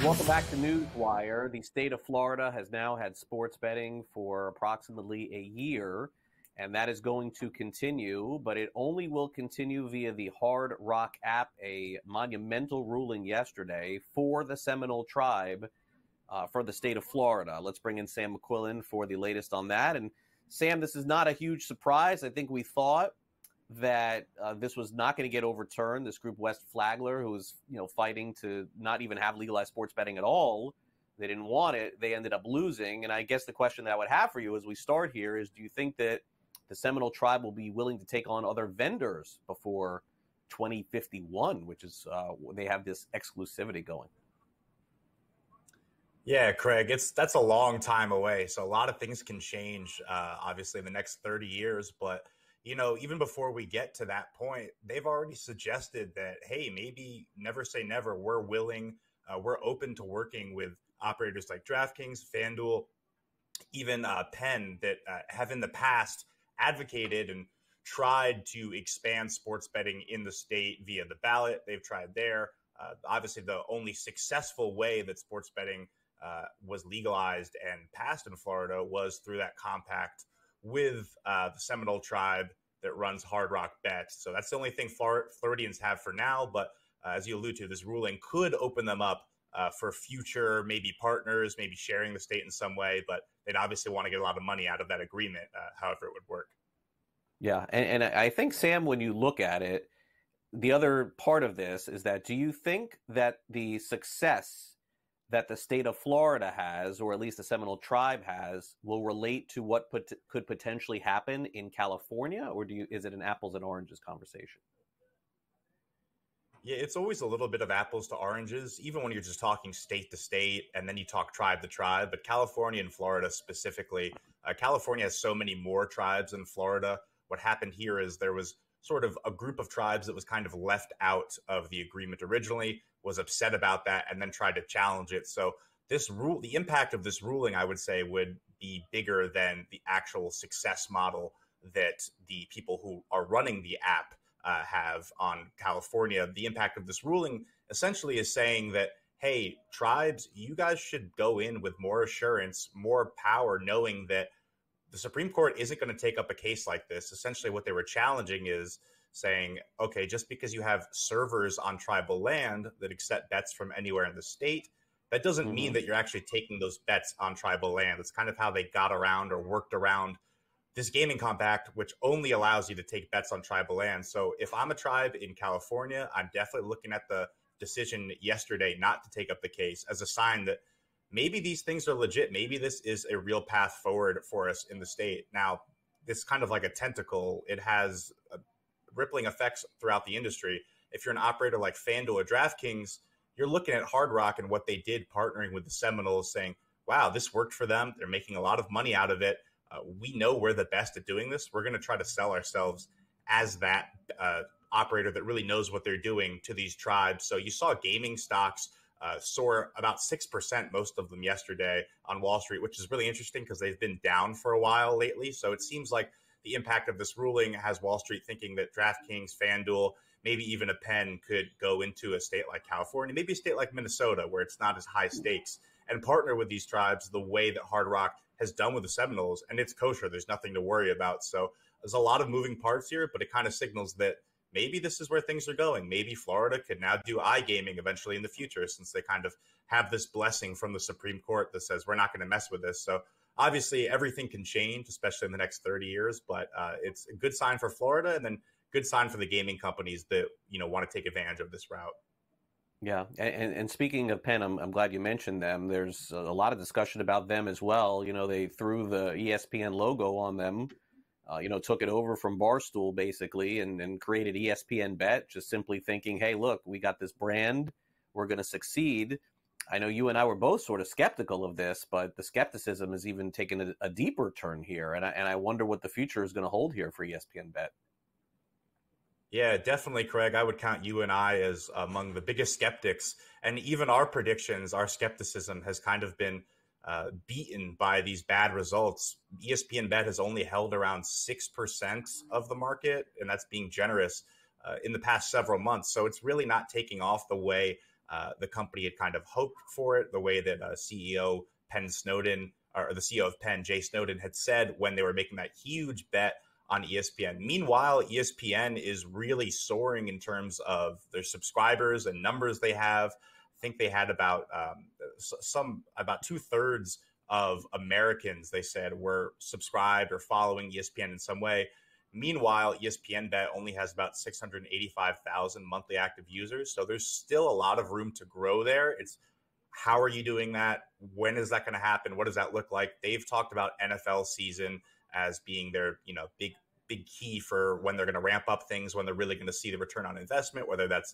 Welcome back to NewsWire. The state of Florida has now had sports betting for approximately a year, and that is going to continue, but it only will continue via the Hard Rock app, a monumental ruling yesterday for the Seminole Tribe for the state of Florida. Let's bring in Sam McQuillan for the latest on that. And Sam, this is not a huge surprise. I think we thought that this was not going to get overturned. This group, West Flagler, who was fighting to not even have legalized sports betting at all, they didn't want it. They ended up losing. And I guess the question that I would have for you as we start here is, do you think that the Seminole Tribe will be willing to take on other vendors before 2051, which is they have this exclusivity going? Yeah, Craig, that's a long time away. So a lot of things can change, obviously, in the next 30 years. But even before we get to that point, they've already suggested that, hey, maybe never say never. We're willing, we're open to working with operators like DraftKings, FanDuel, even Penn that have in the past advocated and tried to expand sports betting in the state via the ballot. They've tried there. Obviously, the only successful way that sports betting was legalized and passed in Florida was through that compact with the Seminole Tribe that runs Hard Rock Bet. So that's the only thing Floridians have for now. But as you allude to, this ruling could open them up for future maybe partners, maybe sharing the state in some way. But they'd obviously want to get a lot of money out of that agreement, however it would work. Yeah, and I think, Sam, when you look at it, the other part of this is that, do you think that the success that the state of Florida has, or at least the Seminole Tribe has, will relate to what could potentially happen in California, or is it an apples and oranges conversation? Yeah, it's always a little bit of apples to oranges, even when you're just talking state to state, and then you talk tribe to tribe. But California and Florida specifically, California has so many more tribes than Florida. What happened here is there was sort of a group of tribes that was kind of left out of the agreement originally, was upset about that, and then tried to challenge it. So the impact of this ruling, I would say, would be bigger than the actual success model that the people who are running the app have on California. The impact of this ruling essentially is saying that, hey, tribes, you guys should go in with more assurance, more power, knowing that the Supreme Court isn't going to take up a case like this. Essentially, what they were challenging is saying, okay, just because you have servers on tribal land that accept bets from anywhere in the state, that doesn't mean that you're actually taking those bets on tribal land. That's kind of how they got around or worked around this gaming compact, which only allows you to take bets on tribal land. So if I'm a tribe in California, I'm definitely looking at the decision yesterday not to take up the case as a sign that maybe these things are legit. Maybe this is a real path forward for us in the state. Now, it's kind of like a tentacle. It has rippling effects throughout the industry. If you're an operator like FanDuel or DraftKings, you're looking at Hard Rock and what they did partnering with the Seminoles, saying, wow, this worked for them. They're making a lot of money out of it. We know we're the best at doing this. We're going to try to sell ourselves as that operator that really knows what they're doing to these tribes. So you saw gaming stocks soar about 6%, most of them yesterday on Wall Street, which is really interesting because they've been down for a while lately. So it seems like the impact of this ruling has Wall Street thinking that DraftKings, FanDuel, maybe even a Penn could go into a state like California, maybe a state like Minnesota, where it's not as high stakes, and partner with these tribes the way that Hard Rock has done with the Seminoles. And it's kosher. There's nothing to worry about. So there's a lot of moving parts here, but it kind of signals that maybe this is where things are going. Maybe Florida could now do iGaming eventually in the future, since they kind of have this blessing from the Supreme Court that says we're not going to mess with this. So obviously, everything can change, especially in the next 30 years, but it's a good sign for Florida, and then good sign for the gaming companies that want to take advantage of this route. Yeah, and speaking of Penn, I'm glad you mentioned them. There's a lot of discussion about them as well. They threw the ESPN logo on them, took it over from Barstool basically, and created ESPN Bet, just simply thinking, hey, look, we got this brand, we're going to succeed. I know you and I were both sort of skeptical of this, but the skepticism has even taken a deeper turn here. And I wonder what the future is going to hold here for ESPN Bet. Yeah, definitely, Craig. I would count you and I as among the biggest skeptics. And even our predictions, our skepticism has kind of been beaten by these bad results. ESPN Bet has only held around 6% of the market, and that's being generous in the past several months. So it's really not taking off the way the company had kind of hoped for it, the way that CEO Penn Snowden, or the CEO of Penn, Jay Snowden, had said when they were making that huge bet on ESPN. Meanwhile, ESPN is really soaring in terms of their subscribers and numbers they have. I think they had about about 2/3 of Americans, they said, were subscribed or following ESPN in some way. Meanwhile, ESPN Bet only has about 685,000 monthly active users. So there's still a lot of room to grow there. It's how are you doing that? When is that going to happen? What does that look like? They've talked about NFL season as being their, big key for when they're going to ramp up things, when they're really going to see the return on investment, whether that's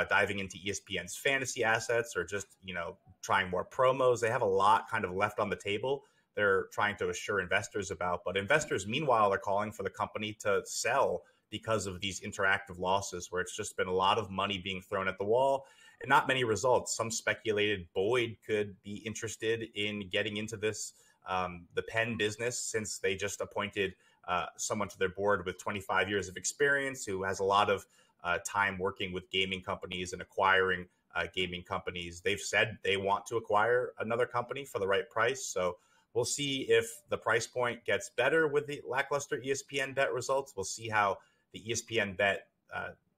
diving into ESPN's fantasy assets or just, trying more promos. They have a lot kind of left on the table they're trying to assure investors about. But investors, meanwhile, are calling for the company to sell because of these interactive losses, where it's just been a lot of money being thrown at the wall and not many results. Some speculated Boyd could be interested in getting into this, the Penn business, since they just appointed someone to their board with 25 years of experience who has a lot of time working with gaming companies and acquiring gaming companies. They've said they want to acquire another company for the right price. So we'll see if the price point gets better with the lackluster ESPN Bet results. We'll see how the ESPN Bet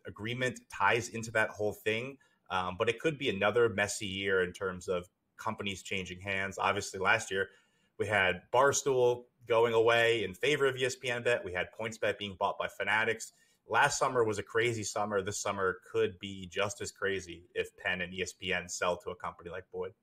agreement ties into that whole thing. But it could be another messy year in terms of companies changing hands. Obviously, last year we had Barstool going away in favor of ESPN Bet. We had PointsBet being bought by Fanatics. Last summer was a crazy summer. This summer could be just as crazy if Penn and ESPN sell to a company like Boyd.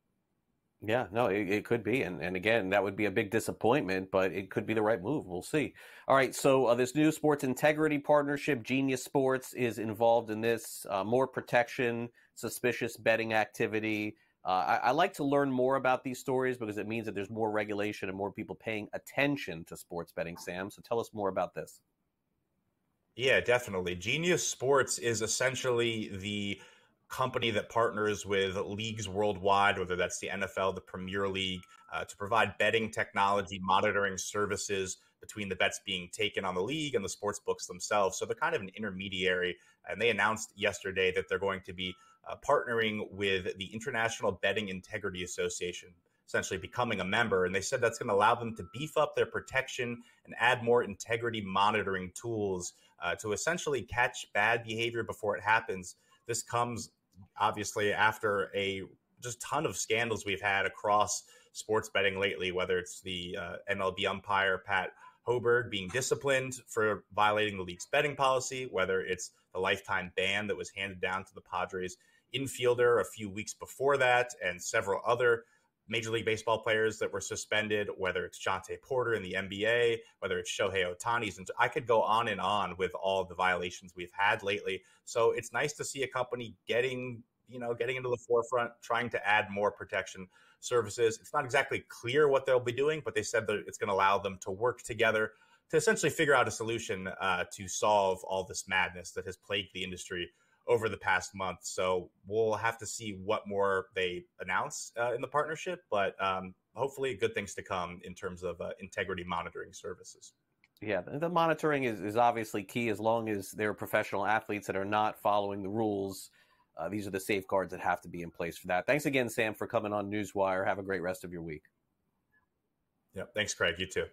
Yeah, no, it could be. And again, that would be a big disappointment, but it could be the right move. We'll see. All right, so this new sports integrity partnership, Genius Sports, is involved in this. More protection, suspicious betting activity. I like to learn more about these stories because it means that there's more regulation and more people paying attention to sports betting, Sam. So tell us more about this. Yeah, definitely. Genius Sports is essentially the company that partners with leagues worldwide, whether that's the NFL, the Premier League, to provide betting technology, monitoring services between the bets being taken on the league and the sports books themselves. So they're kind of an intermediary. And they announced yesterday that they're going to be partnering with the International Betting Integrity Association, essentially becoming a member. And they said that's going to allow them to beef up their protection and add more integrity monitoring tools to essentially catch bad behavior before it happens. This comes obviously after a just ton of scandals we've had across sports betting lately, whether it's the MLB umpire Pat Hoberg being disciplined for violating the league's betting policy, whether it's the lifetime ban that was handed down to the Padres infielder a few weeks before that, and several other Major League Baseball players that were suspended, whether it's Jonte Porter in the NBA, whether it's Shohei Ohtani's. And I could go on and on with all the violations we've had lately. So it's nice to see a company getting into the forefront, trying to add more protection services. It's not exactly clear what they'll be doing, but they said that it's going to allow them to work together to essentially figure out a solution to solve all this madness that has plagued the industry over the past month. So we'll have to see what more they announce in the partnership, but hopefully good things to come in terms of integrity monitoring services. Yeah, the monitoring is obviously key as long as they're professional athletes that are not following the rules. These are the safeguards that have to be in place for that. Thanks again, Sam, for coming on NewsWire. Have a great rest of your week. Yeah, thanks, Craig. You too.